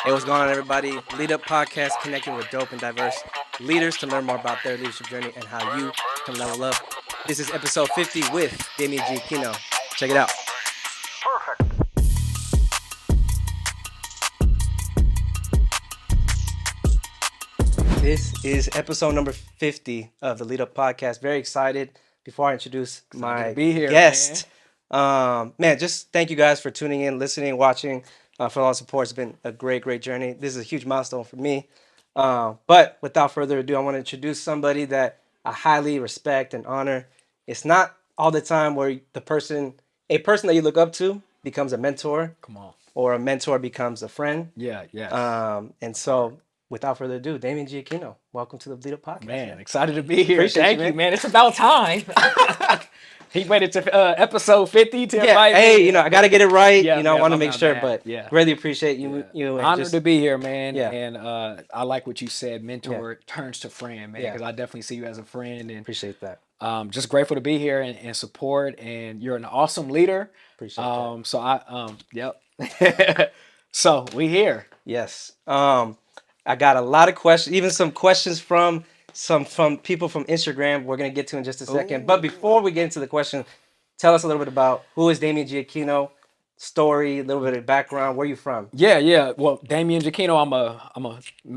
Hey, what's going on, everybody? Lead Up Podcast, connecting with dope and diverse leaders to learn more about their leadership journey and how you can level up. This is episode 50 with Damien Giacchino. Check it out. This is episode number 50 of the Lead Up Podcast. Very excited. Before I introduce my guest, man, just thank you guys for tuning in, listening, watching, for all the support. It's been a great journey. This is a huge milestone for me. But without further ado, I want to introduce somebody that I highly respect and honor. It's not all the time where a person that you look up to becomes a mentor. Come on. Or a mentor becomes a friend. Yeah. And so, without further ado, Damien Giacchino, welcome to the Lead Up Podcast. Man, excited to be here. Appreciate Thank you, you, man. It's about time. He waited to episode 50 to invite me. Hey, I got to get it right. Yeah, I want to I'm make not sure, mad. but Yeah. really appreciate you. And Honored to be here, man. Yeah. And I like what you said, mentor turns to friend, man, Yeah. because I definitely see you as a friend. And appreciate that. just grateful to be here and support. And you're an awesome leader. Appreciate that. So yep. So we here. Yes. I got a lot of questions, even some questions from people from Instagram we're going to get to in just a second. But before we get into the question, tell us a little bit about who is Damien Giacchino, story, a little bit of background. Where are you from? Yeah. Well, Damien Giacchino, I'm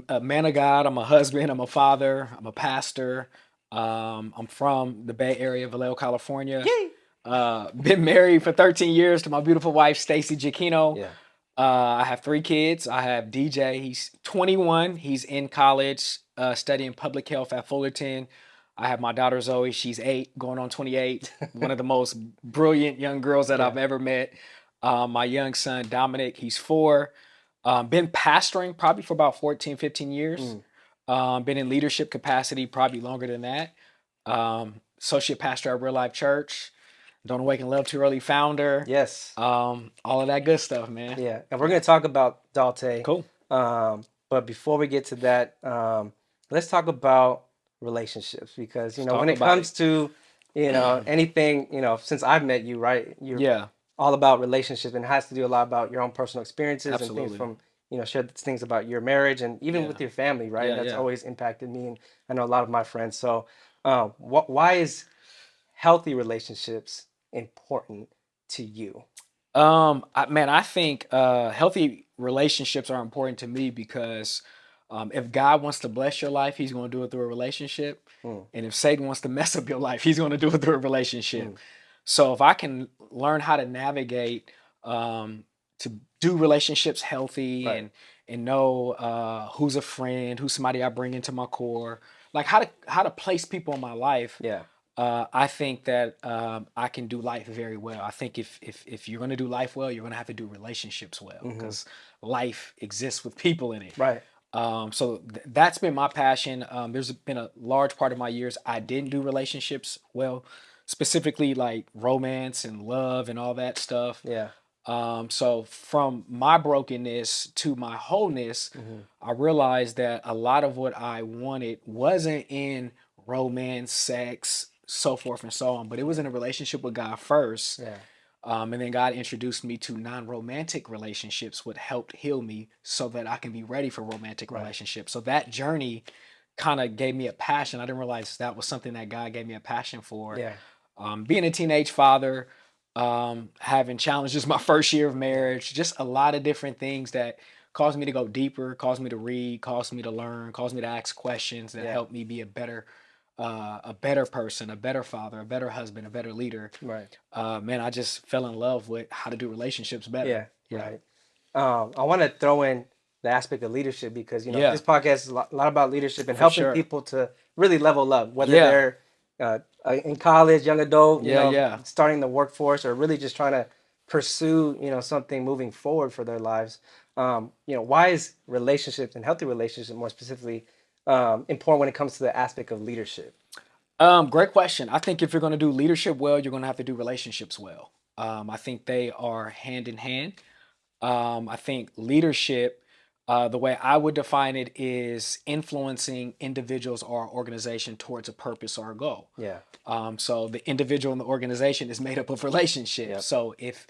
a man of God. I'm a husband. I'm a father. I'm a pastor. I'm from the Bay Area, Vallejo, California. Been married for 13 years to my beautiful wife, Stacy Giacchino. Yeah. I have 3 kids. I have DJ. He's 21. He's in college, studying public health at Fullerton. I have my daughter Zoe. She's 8, going on 28. One of the most brilliant young girls that I've ever met. My young son Dominic. He's 4. Been pastoring probably for about 14, 15 years. Been in leadership capacity probably longer than that. Associate pastor at Real Life Church. Don't Awaken Love Too Early founder. Yes. All of that good stuff, man. Yeah. And we're going to talk about DALTE. Cool. But before we get to that, let's talk about relationships, because, when it comes to, anything, since I've met you, right? You're all about relationships, and it has to do a lot about your own personal experiences. Absolutely. And things from, share things about your marriage and even with your family, right? That's always impacted me, and I know a lot of my friends. So why is healthy relationships important to you? I think healthy relationships are important to me because if God wants to bless your life, he's going to do it through a relationship. And if Satan wants to mess up your life, he's going to do it through a relationship. So if I can learn how to navigate to do relationships healthy and know who's a friend, who's somebody I bring into my core, like how to place people in my life. I think that I can do life very well. I think if you're going to do life well, you're going to have to do relationships well, because life exists with people in it. Right. So that's been my passion. There's been a large part of my years I didn't do relationships well, specifically like romance and love and all that stuff. Yeah. So from my brokenness to my wholeness, I realized that a lot of what I wanted wasn't in romance, sex, so forth and so on, but it was in a relationship with God first. And then God introduced me to non-romantic relationships, what helped heal me so that I can be ready for romantic relationships. So that journey kind of gave me a passion. I didn't realize that was something that God gave me a passion for. Being a teenage father, having challenges my first year of marriage, just a lot of different things that caused me to go deeper, caused me to read, caused me to learn, caused me to ask questions that helped me be a better person, a better father, a better husband, a better leader. Man, I just fell in love with how to do relationships better. Right. I want to throw in the aspect of leadership, because this podcast is a lot about leadership and helping people to really level up, whether they're in college, young adult, starting the workforce, or really just trying to pursue something moving forward for their lives. Why is relationships, and healthy relationships more specifically, important when it comes to the aspect of leadership? Great question. I think if you're going to do leadership well, you're going to have to do relationships well. I think they are hand in hand. I think leadership, the way I would define it, is influencing individuals or organization towards a purpose or a goal. So the individual and the organization is made up of relationships. So if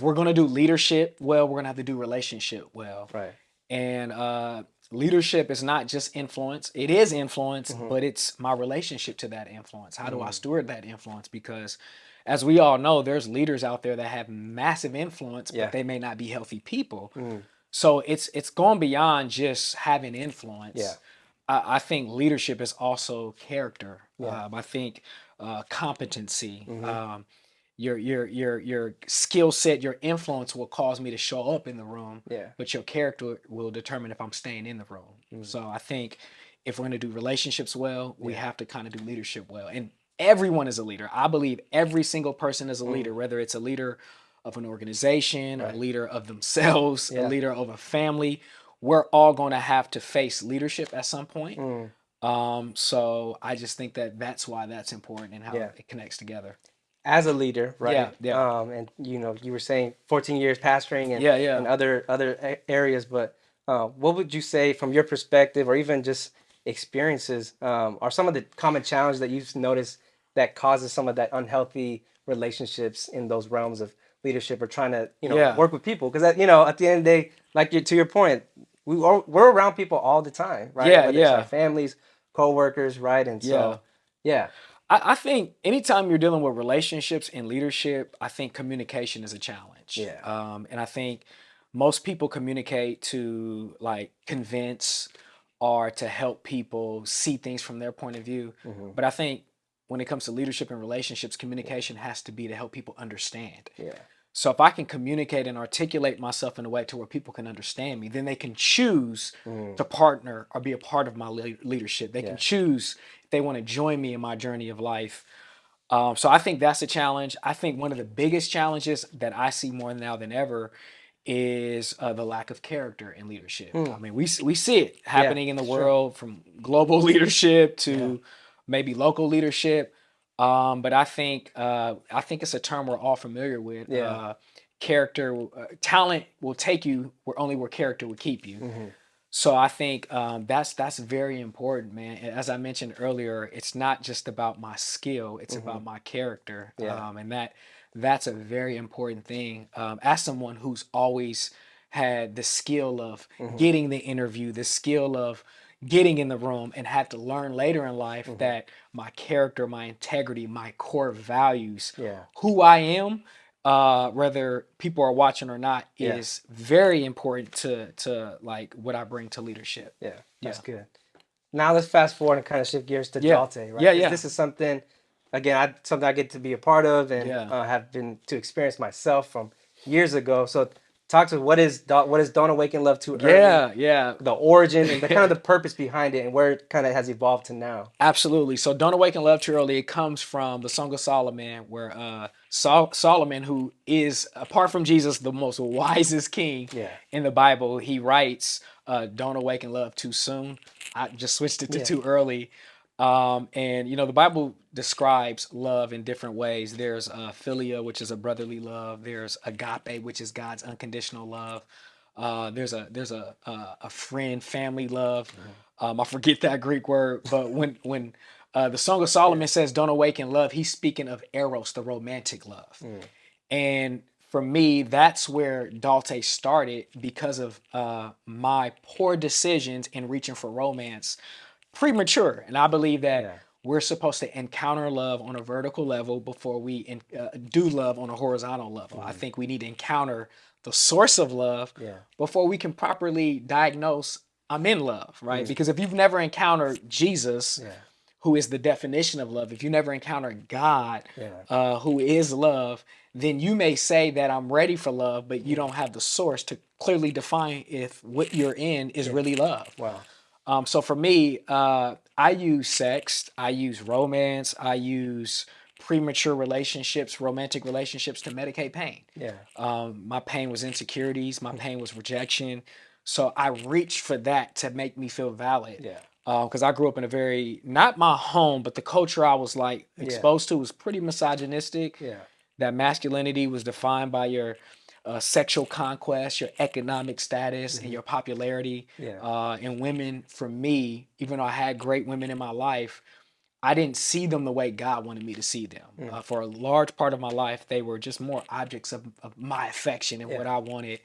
we're going to do leadership well, we're going to have to do relationship well. And leadership is not just influence. It is influence, but it's my relationship to that influence. How do I steward that influence? Because as we all know, there's leaders out there that have massive influence, Yeah. but they may not be healthy people. Mm. So it's going beyond just having influence. Yeah. I think leadership is also character. Yeah. I think competency. Mm-hmm. Your skill set, your influence will cause me to show up in the room, Yeah. but your character will determine if I'm staying in the room. So I think if we're going to do relationships well, we have to kind of do leadership well. And everyone is a leader. I believe every single person is a leader, whether it's a leader of an organization, a leader of themselves, a leader of a family. We're all going to have to face leadership at some point. So I just think that that's why that's important and how it connects together. As a leader, right? Yeah. And you were saying 14 years pastoring and and other areas, but what would you say from your perspective, or even just experiences, are some of the common challenges that you've noticed that causes some of that unhealthy relationships in those realms of leadership, or trying to work with people? Because at the end of the day, like to your point, we're around people all the time, right? Whether it's our families, coworkers, right? And so yeah. I think anytime you're dealing with relationships and leadership, I think communication is a challenge. Yeah. And I think most people communicate to like convince or to help people see things from their point of view. But I think when it comes to leadership and relationships, communication has to be to help people understand. Yeah. So if I can communicate and articulate myself in a way to where people can understand me, then they can choose to partner or be a part of my leadership. They can choose if they want to join me in my journey of life. So I think that's a challenge. I think one of the biggest challenges that I see more now than ever is the lack of character in leadership. I mean, we see it happening in the world, from global leadership to maybe local leadership. But I think it's a term we're all familiar with. Character, talent will take you where character will keep you. So I think that's very important, man. And as I mentioned earlier, it's not just about my skill; it's about my character, and that's a very important thing. As someone who's always had the skill of getting the interview, the skill of getting in the room, and had to learn later in life that my character, my integrity, my core values, who I am, whether people are watching or not, is very important to like what I bring to leadership. Yeah, that's good. Now let's fast forward and kind of shift gears to DALTE, right? Yeah. This is something, again, something I get to be a part of and have been to experience myself from years ago. So talk to what is Don't Awaken Love Too Early? The origin and the kind of the purpose behind it and where it kind of has evolved to now. Absolutely. So Don't Awaken Love Too Early, it comes from the Song of Solomon, where Solomon, who is, apart from Jesus, the most wisest king in the Bible, he writes, don't awaken love too soon. I just switched it to too early. And the Bible describes love in different ways. There's philia, which is a brotherly love. There's agape, which is God's unconditional love. There's a friend, family love. I forget that Greek word, but when the Song of Solomon says "Don't awaken love," he's speaking of eros, the romantic love. And for me, that's where DALTE started, because of my poor decisions in reaching for romance premature. And I believe that we're supposed to encounter love on a vertical level before we do love on a horizontal level. I think we need to encounter the source of love before we can properly diagnose I'm in love, right? Because if you've never encountered Jesus, who is the definition of love, if you never encountered God, who is love, then you may say that I'm ready for love, but you don't have the source to clearly define if what you're in is really love. Wow. So for me, I use sex, I use romance, I use premature relationships, romantic relationships to medicate pain. My pain was insecurities, my pain was rejection. So I reached for that to make me feel valid. Because I grew up in a very, not my home, but the culture I was like exposed to was pretty misogynistic. That masculinity was defined by your sexual conquest, your economic status, and your popularity. And women, for me, even though I had great women in my life, I didn't see them the way God wanted me to see them. For a large part of my life, they were just more objects of my affection and what I wanted.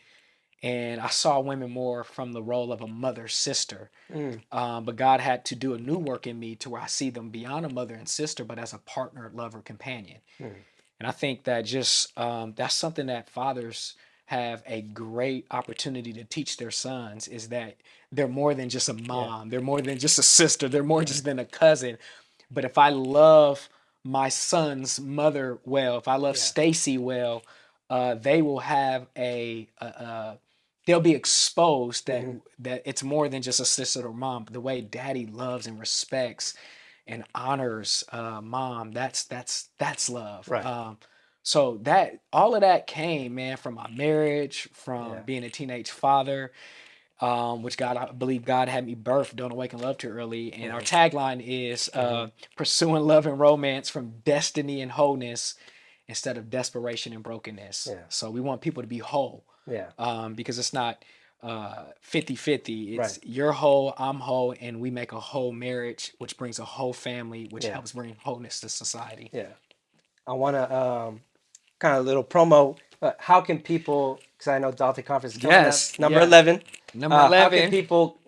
And I saw women more from the role of a mother sister. Mm. But God had to do a new work in me to where I see them beyond a mother and sister, but as a partner, lover, companion. Mm. And I think that just that's something that fathers have a great opportunity to teach their sons, is that they're more than just a mom, they're more than just a sister, they're more just than a cousin. But if I love my son's mother well, if I love Stacy well, they will have they'll be exposed that that it's more than just a sister or mom. The way daddy loves and respects and honors mom, that's love. Right. So that all of that came, man, from my marriage, from being a teenage father, which I believe God had me birth Don't Awaken Love Too Early. And our tagline is pursuing love and romance from destiny and wholeness instead of desperation and brokenness. Yeah. So we want people to be whole. Yeah. Because it's not 50-50. It's Right. you're whole, I'm whole, and we make a whole marriage, which brings a whole family, which helps bring wholeness to society. Yeah. I want to kind of little promo. How can people, because I know DALTE Conference is coming up, number 11. Number 11. How can people,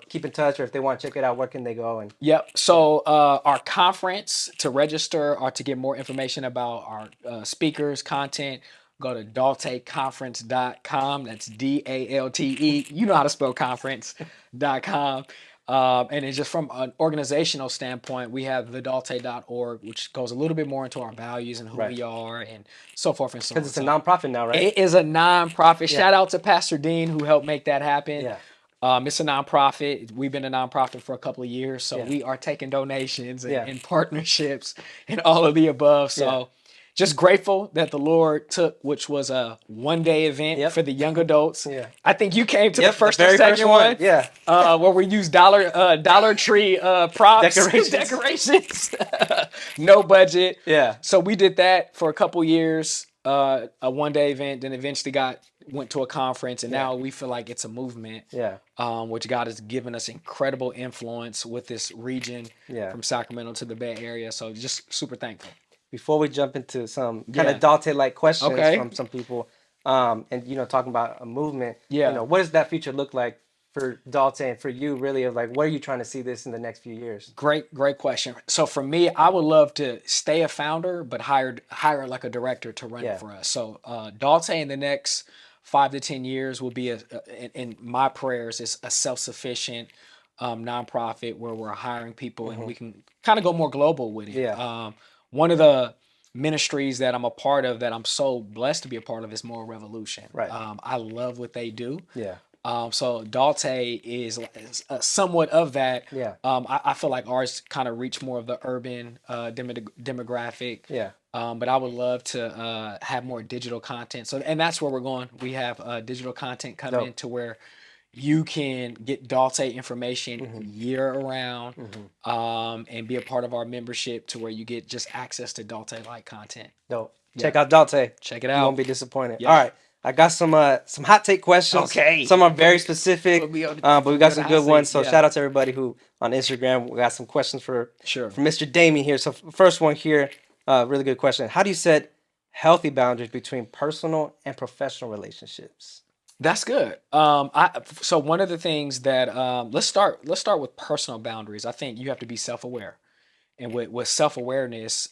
keep in touch, or if they want to check it out, where can they go? And Yep. So our conference, to register or to get more information about our speakers, content, go to dalteconference.com. That's DALTE. You know how to spell conference.com. And it's just from an organizational standpoint, we have thedalte.org, which goes a little bit more into our values and who we are and so forth and so on. because it's a nonprofit now, right? It is a nonprofit. Shout out to Pastor Dean, who helped make that happen. Yeah. It's a nonprofit. We've been a nonprofit for a couple of years, so we are taking donations and partnerships and all of the above. So just grateful that the Lord took, which was a one-day event for the young adults. Yeah. I think you came to the first very or second first one. Yeah. Where we used Dollar Tree props, decorations. No budget. Yeah. So we did that for a couple years, a one-day event, then eventually went to a conference, and now we feel like it's a movement. Yeah. Which God has given us incredible influence with this region from Sacramento to the Bay Area. So just super thankful. Before we jump into some kind of DALTE-like questions from some people, and talking about a movement, what does that future look like for DALTE and for you, really, of like, where are you trying to see this in the next few years? Great question. So for me, I would love to stay a founder, but hire like a director to run it for us. So DALTE in the next 5 to 10 years will be in my prayers, is a self-sufficient nonprofit where we're hiring people and we can kind of go more global with it. Yeah. One of the ministries that I'm a part of, that I'm so blessed to be a part of, is Moral Revolution. Right. I love what they do. Yeah. So DALTE is somewhat of that. Yeah. I feel like ours kind of reach more of the urban demographic. Yeah. But I would love to have more digital content. So, and that's where we're going. We have digital content coming to where you can get DALTE information year around, and be a part of our membership to where you get just access to DALTE-like content. Dope. Check out DALTE. Check it out. You won't be disappointed. Yeah. All right. I got some hot take questions. Okay. Some are very specific, but we got some good ones. So shout out to everybody who on Instagram. We got some questions for Mr. Damien here. So first one here, really good question. How do you set healthy boundaries between personal and professional relationships? That's good. So one of the things that let's start with personal boundaries. I think you have to be self-aware, and with self-awareness,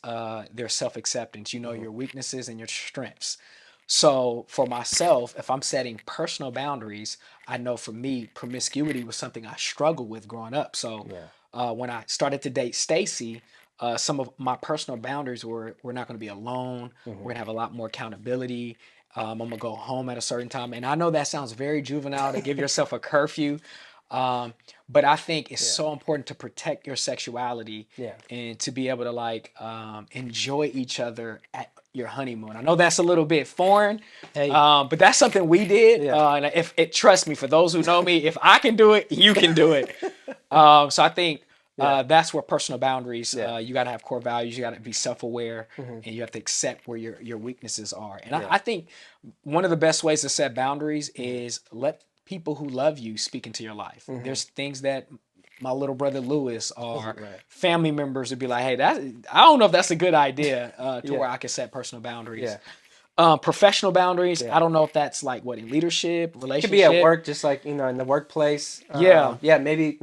there's self-acceptance. You know your weaknesses and your strengths. So for myself, if I'm setting personal boundaries, I know for me, promiscuity was something I struggled with growing up. So when I started to date Stacy, some of my personal boundaries were, we're not going to be alone. We're going to have a lot more accountability. I'm going to go home at a certain time. And I know that sounds very juvenile to give yourself a curfew. But I think it's so important to protect your sexuality and to be able to enjoy each other at your honeymoon. I know that's a little bit foreign, but that's something we did. And trust me, for those who know me, if I can do it, you can do it. So I think that's where personal boundaries, you got to have core values, you got to be self-aware, and you have to accept where your weaknesses are. And I think one of the best ways to set boundaries is let people who love you speak into your life. There's things that my little brother Lewis or family members would be like, hey, I don't know if that's a good idea, to where I can set personal boundaries. Professional boundaries. Yeah. I don't know if that's like what in leadership, It could relationship. be at work, just like, in the workplace. Yeah. Yeah, maybe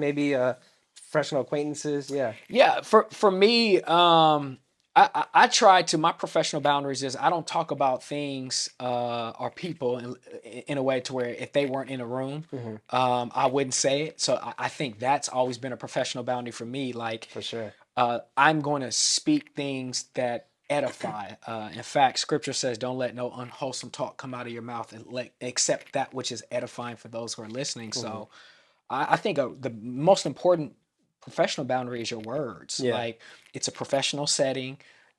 professional acquaintances. Yeah. Yeah, for me, I try to, my professional boundaries is I don't talk about things or people in a way to where if they weren't in a room, I wouldn't say it. So I think that's always been a professional boundary for me. Like, For sure. I'm going to speak things that edify. In fact, Scripture says, "Don't let no unwholesome talk come out of your mouth, and except that which is edifying for those who are listening." So, I think the most important professional boundary is your words. Yeah. Like, it's a professional setting.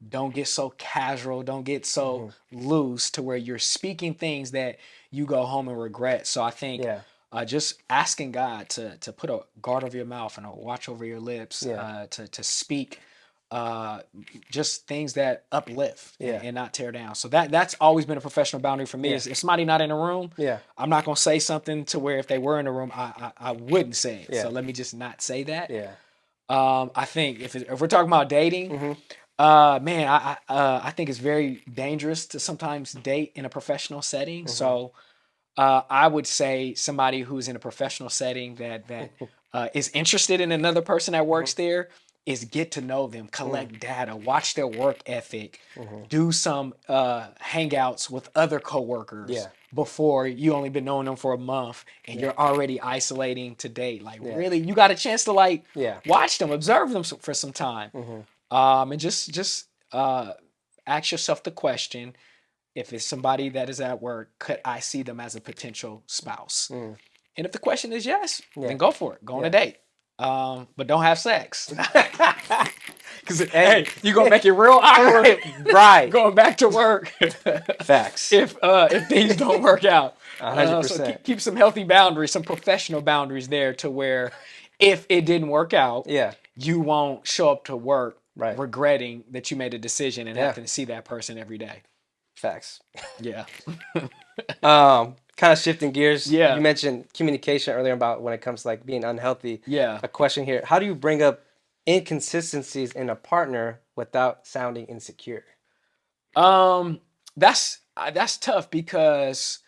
Don't get so casual. Don't get so loose to where you're speaking things that you go home and regret. So I think Yeah. just asking God to put a guard over your mouth and a watch over your lips, Yeah. to speak just things that uplift Yeah. and not tear down. So that's always been a professional boundary for me. Yeah. Is if somebody not in a room, Yeah. I'm not gonna say something to where if they were in a room, I wouldn't say it. Yeah. So let me just not say that. Yeah. I think if we're talking about dating, man, I think it's very dangerous to sometimes date in a professional setting. So I would say somebody who's in a professional setting that is interested in another person that works there is get to know them, collect data, watch their work ethic, do some hangouts with other coworkers Yeah. before you only been knowing them for a month and you're already isolating to date. Like, Yeah. really, you got a chance to like Yeah. watch them, observe them for some time, and just ask yourself the question: if it's somebody that is at work, could I see them as a potential spouse? And if the question is yes, then go for it. Go on a date. But don't have sex. Because, hey, you're going to make it real awkward. Right. Going back to work. Facts. If things don't work out. 100%. So keep some healthy boundaries, some professional boundaries there to where if it didn't work out, you won't show up to work regretting that you made a decision and having to see that person every day. Facts. Yeah. Kind of shifting gears. Yeah. You mentioned communication earlier about when it comes to like being unhealthy. Yeah. A question here: how do you bring up inconsistencies in a partner without sounding insecure? That's tough because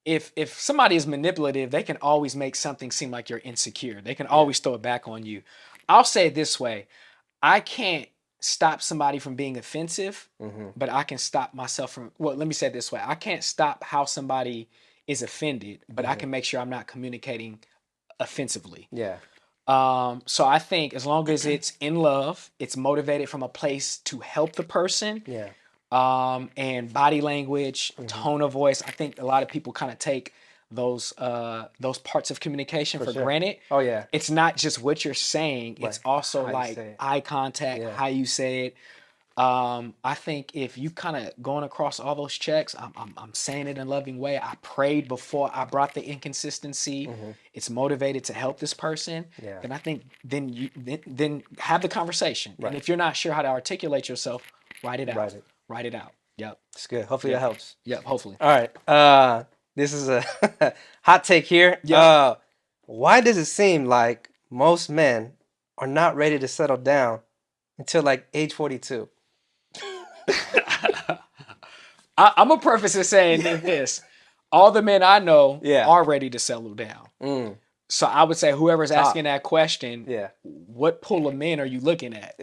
if somebody is manipulative, they can always make something seem like you're insecure. They can always throw it back on you. I'll say it this way: I can't stop somebody from being offensive, but I can stop myself from, well, let me say it this way. I can't stop how somebody is offended, but I can make sure I'm not communicating offensively. Yeah. So I think as long as it's in love, it's motivated from a place to help the person. Yeah. And body language, tone of voice. I think a lot of people kind of take those parts of communication for granted. Oh yeah. It's not just what you're saying, it's also How you like say it. eye contact, how you say it. I think if you kind of going across all those checks, I'm saying it in a loving way. I prayed before I brought the inconsistency. It's motivated to help this person. Yeah. Then I think then have the conversation. And if you're not sure how to articulate yourself, write it out. Write it out. Yep. It's good. Hopefully that helps. Yep. Hopefully. All right. This is a hot take here. Yeah. Why does it seem like most men are not ready to settle down until like age 42? I'm gonna preface it saying this: all the men I know are ready to settle down. So I would say whoever's asking that question, what pool of men are you looking at?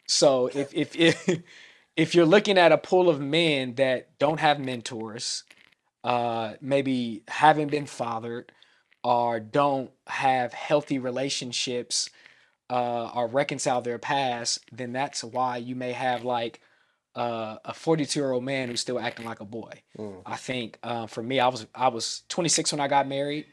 So if you're looking at a pool of men that don't have mentors, maybe haven't been fathered, or don't have healthy relationships, or reconcile their past, then that's why you may have like a 42-year-old man who's still acting like a boy. I think for me, I was 26 when I got married.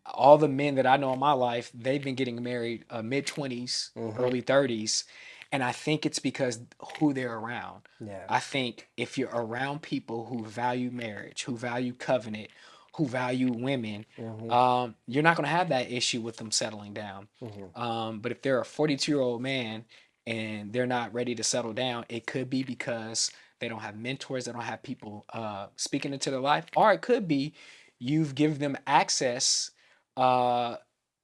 All the men that I know in my life, they've been getting married mid-20s, early 30s. And I think it's because who they're around. I think if you're around people who value marriage, who value covenant, who value women, you're not going to have that issue with them settling down. But if they're a 42-year-old man and they're not ready to settle down, it could be because they don't have mentors, they don't have people speaking into their life, or it could be you've given them access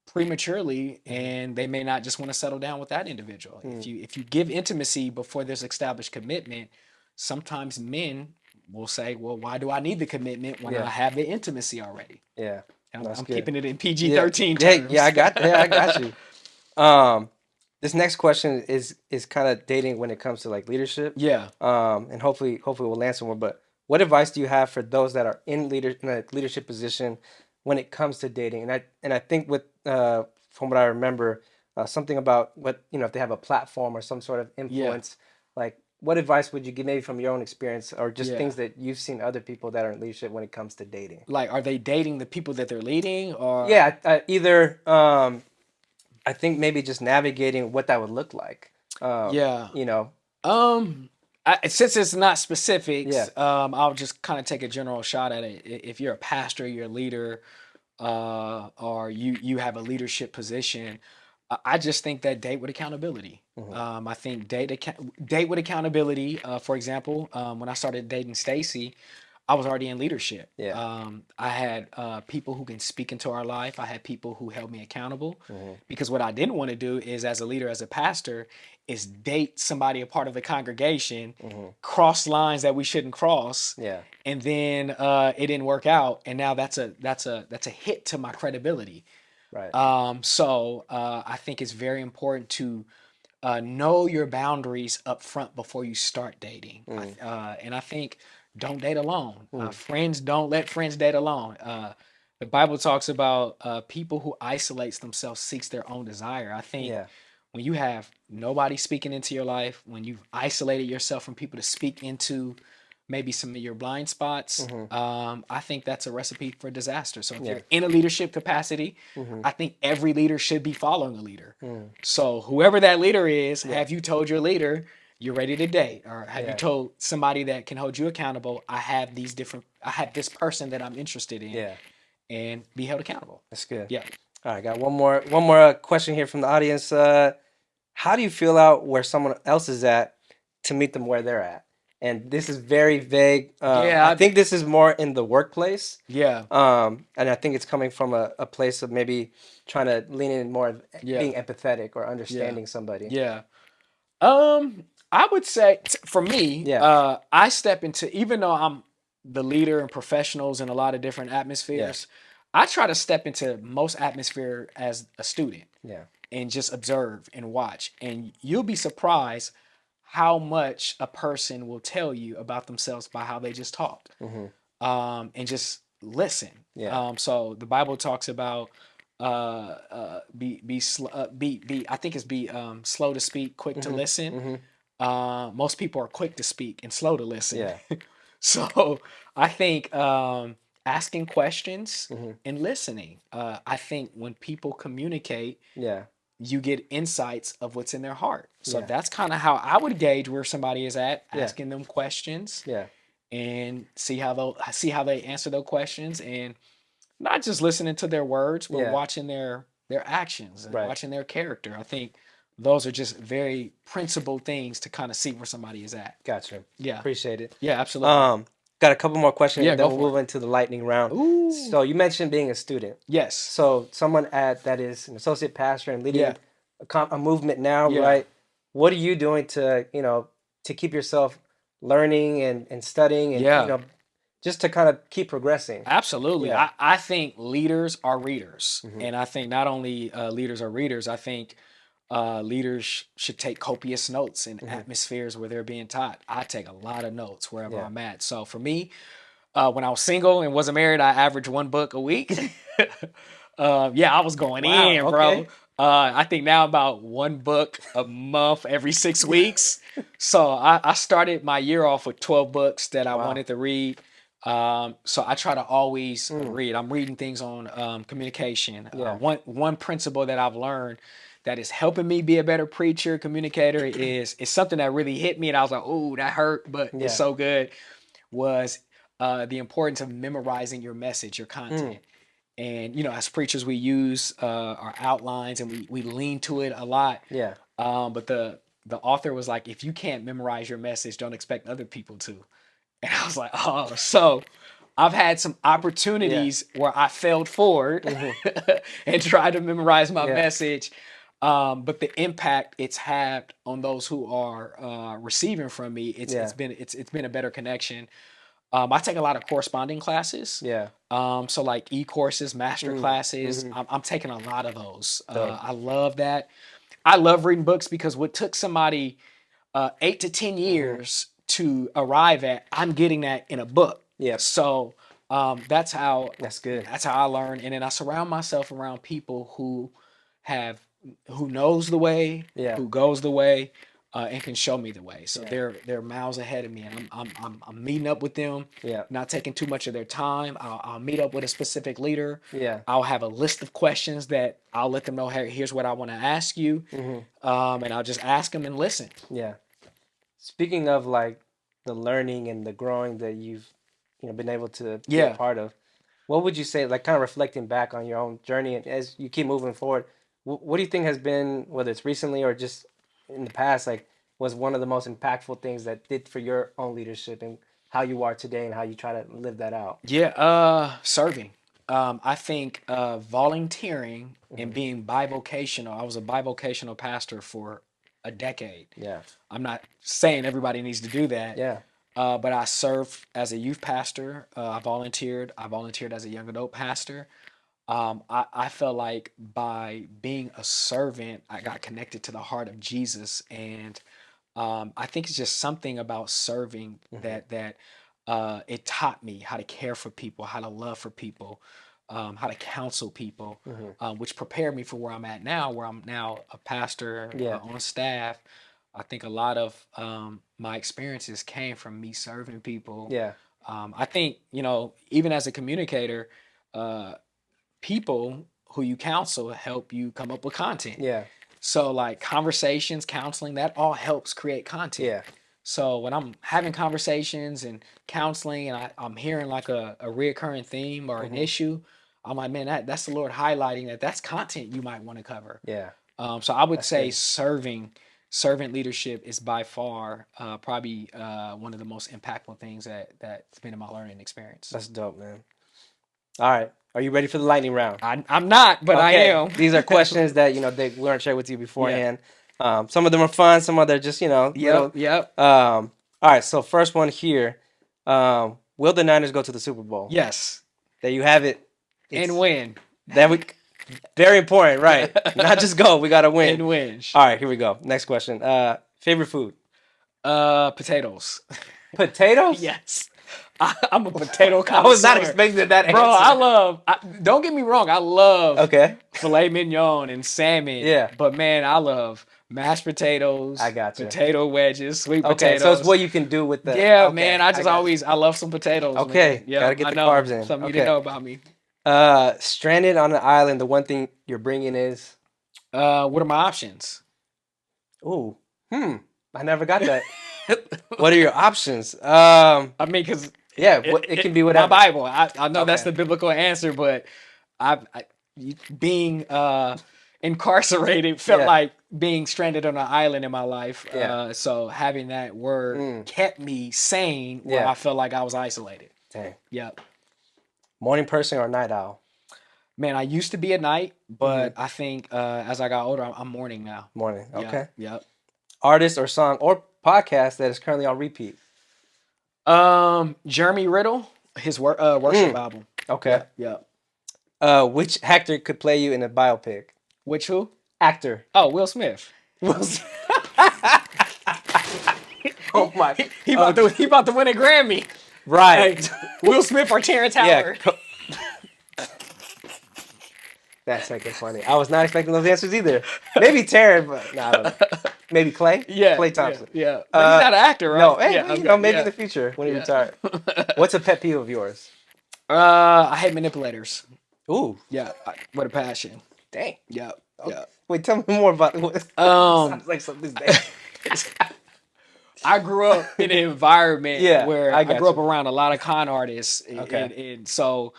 prematurely and they may not just want to settle down with that individual. If you give intimacy before there's established commitment, sometimes men will say, well, why do I need the commitment when I have the intimacy already? Yeah. I'm keeping it in Yeah. PG-13 Yeah, terms. I got you. This next question is kind of dating when it comes to like leadership. Yeah. And hopefully we'll land somewhere. But what advice do you have for those that are in a leadership position when it comes to dating? And I think with from what I remember, something about what if they have a platform or some sort of influence, like what advice would you give maybe from your own experience or just things that you've seen other people that are in leadership when it comes to dating? Like, are they dating the people that they're leading, or Either I think maybe just navigating what that would look like. yeah. You know. Since it's not specifics, Yeah. I'll just kind of take a general shot at it. If you're a pastor, you're a leader, or you have a leadership position, I just think that date with accountability. I think date with accountability. For example, when I started dating Stacy, I was already in leadership. Yeah. I had people who can speak into our life. I had people who held me accountable. Because what I didn't want to do is, as a leader, as a pastor, is date somebody a part of the congregation, cross lines that we shouldn't cross, Yeah. and then it didn't work out, and now that's a hit to my credibility. Right. So I think it's very important to know your boundaries up front before you start dating. And I think don't date alone. Friends, don't let friends date alone. The Bible talks about people who isolates themselves seeks their own desire. I think Yeah. when you have nobody speaking into your life, when you've isolated yourself from people to speak into maybe some of your blind spots, I think that's a recipe for disaster. So if you're in a leadership capacity, I think every leader should be following a leader. So whoever that leader is, have you told your leader you're ready to date, or have you told somebody that can hold you accountable, I have this person that I'm interested in, Yeah. and be held accountable. That's good. Yeah. All right, got one more question here from the audience. How do you feel out where someone else is at to meet them where they're at? And this is very vague. I think this is more in the workplace. Yeah. And I think it's coming from a place of maybe trying to lean in more of being empathetic or understanding somebody. Yeah. I would say for me, I step into, even though I'm the leader and professionals in a lot of different atmospheres, I try to step into most atmosphere as a student. Yeah. And just observe and watch. And you'll be surprised how much a person will tell you about themselves by how they just talked. And just listen. Yeah. So the Bible talks about be slow to speak, quick to listen. Most people are quick to speak and slow to listen. Yeah. So I think asking questions and listening. I think when people communicate, you get insights of what's in their heart. So that's kind of how I would gauge where somebody is at, asking them questions, and see how they answer those questions, and not just listening to their words, but watching their actions and watching their character. I think those are just very principled things to kind of see where somebody is at. Gotcha. Yeah. Appreciate it. Yeah, absolutely. Got a couple more questions, and then go we'll for move into the lightning round. Ooh. So you mentioned being a student. Yes. So someone that is an associate pastor and leading a movement now, Yeah. right? What are you doing to keep yourself learning and studying and just to kind of keep progressing? Absolutely. Yeah. I think leaders are readers. And I think not only leaders are readers, I think leaders should take copious notes in atmospheres where they're being taught. I take a lot of notes wherever I'm at. So for me, when I was single and wasn't married, I averaged one book a week. I was going in, bro. Okay. I think now about one book a month every 6 weeks. So I started my year off with 12 books that I wanted to read. So I try to always read. I'm reading things on communication. One principle that I've learned that is helping me be a better preacher, communicator is something that really hit me, and I was like, "Oh, that hurt," but it's so good. Was the importance of memorizing your message, your content. And as preachers, we use our outlines and we lean to it a lot. Yeah. But the author was like, if you can't memorize your message, don't expect other people to. And I was like, oh, so I've had some opportunities where I failed forward and tried to memorize my message. But the impact it's had on those who are receiving from me, it's been a better connection. I take a lot of corresponding classes. Yeah. So like e-courses, master classes. I'm taking a lot of those. I love that. I love reading books because what took somebody 8 to 10 years to arrive at, I'm getting that in a book. Yeah. So that's good. That's how I learn, and then I surround myself around people who knows the way, who goes the way, and can show me the way. So they're miles ahead of me, and I'm meeting up with them. Yeah. Not taking too much of their time. I'll meet up with a specific leader. Yeah. I'll have a list of questions that I'll let them know. Hey, here's what I want to ask you, and I'll just ask them and listen. Yeah. Speaking of like the learning and the growing that you've been able to be a part of, what would you say, like kind of reflecting back on your own journey and as you keep moving forward, what do you think has been, whether it's recently or just in the past, like was one of the most impactful things that did for your own leadership and how you are today and how you try to live that out? Yeah, serving. I think volunteering and being bivocational. I was a bivocational pastor for a decade. Yeah. I'm not saying everybody needs to do that. Yeah. But I served as a youth pastor. I volunteered. I volunteered as a young adult pastor. I felt like by being a servant, I got connected to the heart of Jesus, and I think it's just something about serving that it taught me how to care for people, how to love for people, how to counsel people, which prepared me for where I'm at now, where I'm now a pastor on staff. I think a lot of my experiences came from me serving people. Yeah. I think, even as a communicator, people who you counsel help you come up with content. Yeah. So like conversations, counseling, that all helps create content. Yeah. So when I'm having conversations and counseling and I'm hearing like a reoccurring theme or an issue, I'm like, man, that's the Lord highlighting that's content you might want to cover. Yeah. So I would say servant leadership is by far probably one of the most impactful things that's been in my learning experience. That's dope, man. All right. Are you ready for the lightning round? I'm not, but okay. I am. These are questions that, we weren't shared with you beforehand. Yeah. Some of them are fun. Some of them are just, Yep. All right. So first one here. Will the Niners go to the Super Bowl? Yes. There you have it. And win. Very important, right? Not just go. We got to win. And win. All right. Here we go. Next question. Favorite food? Potatoes. Potatoes? Yes. I'm a potato connoisseur. I was not expecting that answer. Bro, don't get me wrong, I love filet mignon and salmon. Yeah. But man, I love mashed potatoes. I got you. Potato wedges, sweet potatoes. So it's what you can do with the... Yeah, man, I love some potatoes. Okay, yeah, gotta get the carbs in. Something you didn't know about me. Stranded on an island, the one thing you're bringing is... What are my options? Ooh, I never got that. What are your options? Because... Yeah, it can be whatever. My Bible. I know that's the biblical answer, but being incarcerated felt like being stranded on an island in my life. So having that word kept me sane where I felt like I was isolated. Dang. Yep. Morning person or night owl? Man, I used to be at night, but I think as I got older, I'm morning now. Morning. Okay. Yep. Artist or song or podcast that is currently on repeat? Jeremy Riddle, his worship album. Okay. Yeah. Which actor could play you in a biopic? Which who? Actor. Oh, Will Smith. Oh my! He about to win a Grammy. Right. Will Smith or Terrence Howard? Yeah. That's fucking funny. I was not expecting those answers either. Maybe Terrence, but I don't know. Maybe Clay? Yeah. Clay Thompson. Yeah. But he's not an actor, right? No, hey, maybe in the future when he retires. What's a pet peeve of yours? I hate manipulators. Ooh. Yeah. With a passion. Dang. Yeah. Okay. Yeah. Wait, tell me more about what sounds like something's dangerous. I grew up in an environment where I grew up around a lot of con artists. And so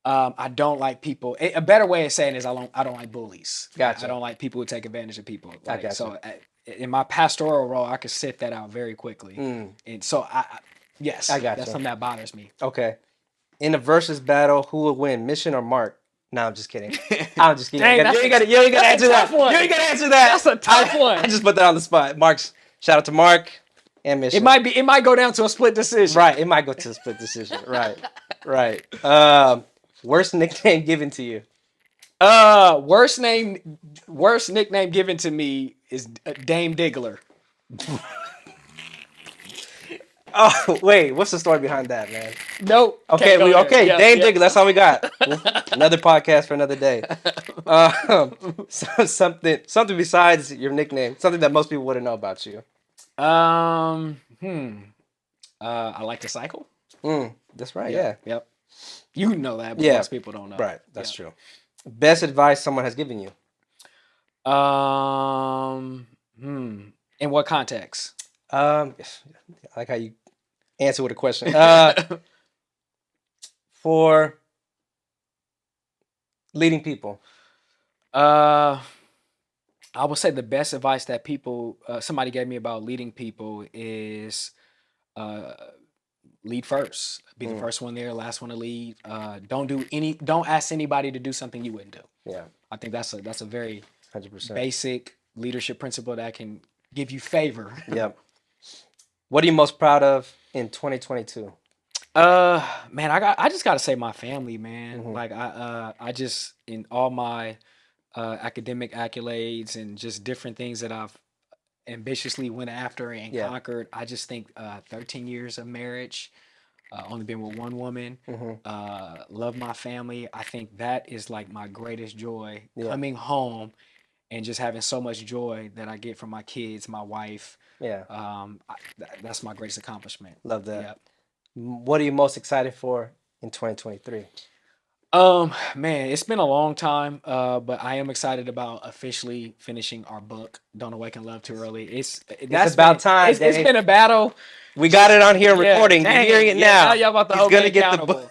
I don't like people. A better way of saying it is I don't like bullies. Gotcha. I don't like people who take advantage of people. I gotcha. So in my pastoral role, I could sit that out very quickly. And so yes, I gotcha. That's something that bothers me. Okay. In a versus battle, who will win, Mission or Mark? No, I'm just kidding. I'm just kidding. Dang, you ain't got to answer that. One. You ain't got to answer that. That's a tough one. I just put that on the spot. Shout out to Mark. and mission. It might go down to a split decision. Right. It might go to a split decision. Right. Right. Worst nickname given to you? Worst nickname given to me is Dame Diggler. Oh, wait. What's the story behind that, man? Nope. Okay. Dame Diggler. That's all we got. Another podcast for another day. So something besides your nickname. Something that most people wouldn't know about you. I like to cycle. That's right. Yeah. Yep. You know that, but most people don't know. Right. That's true. Best advice someone has given you? In what context? I like how you answer with a question. For leading people. I would say the best advice that somebody gave me about leading people is lead first. Be the first one there, last one to lead. Don't ask anybody to do something you wouldn't do. Yeah. I think that's a very 100%. basic leadership principle that can give you favor. Yep. What are you most proud of in 2022? Man, I just gotta say my family, man. Like I just, in all my academic accolades and just different things that I've ambitiously went after and conquered, I just think 13 years of marriage, only been with one woman, love my family. I think that is like my greatest joy, coming home and just having so much joy that I get from my kids, my wife. That's my greatest accomplishment. Love that. Yep. What are you most excited for in 2023? Man, it's been a long time, but I am excited about officially finishing our book, Don't Awaken Love Too Early. It's about time. It's been a battle. We got it on here recording. You're hearing it now. Now y'all about to hold me accountable.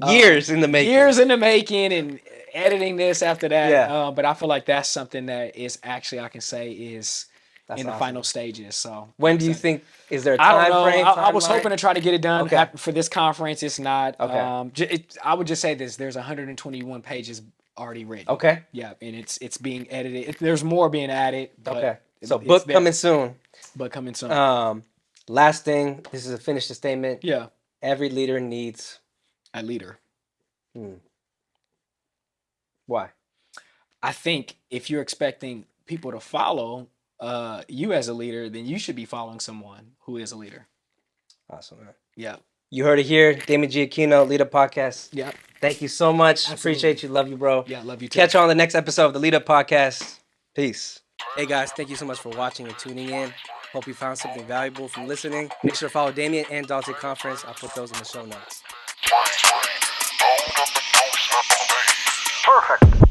Years in the making. Years in the making, and editing this after that. Yeah. But I feel like that's something that is actually, I can say, is That's in the awesome. final stages. So When do you think, is there a I time don't know. frame? I was hoping to try to get it done Okay. for this conference. It's not. Okay. I would just say this: there's 121 pages already written. Okay. Yeah, and it's being edited. There's more being added. But Okay. So it's book there. coming soon. But coming soon. Last thing, this is a finished statement. Yeah. Every leader needs A leader. Why? I think if you're expecting people to follow you as a leader, then you should be following someone who is a leader. Awesome, man. Yeah. You heard it here. Damien Giacchino, Lead Up Podcast. Yeah. Thank you so much. Absolutely. Appreciate you. Love you, bro. Yeah, love you too. Catch you on the next episode of the Lead Up Podcast. Peace. Hey, guys. Thank you so much for watching and tuning in. Hope you found something valuable from listening. Make sure to follow Damien and DALTE Conference. I'll put those in the show notes. Perfect.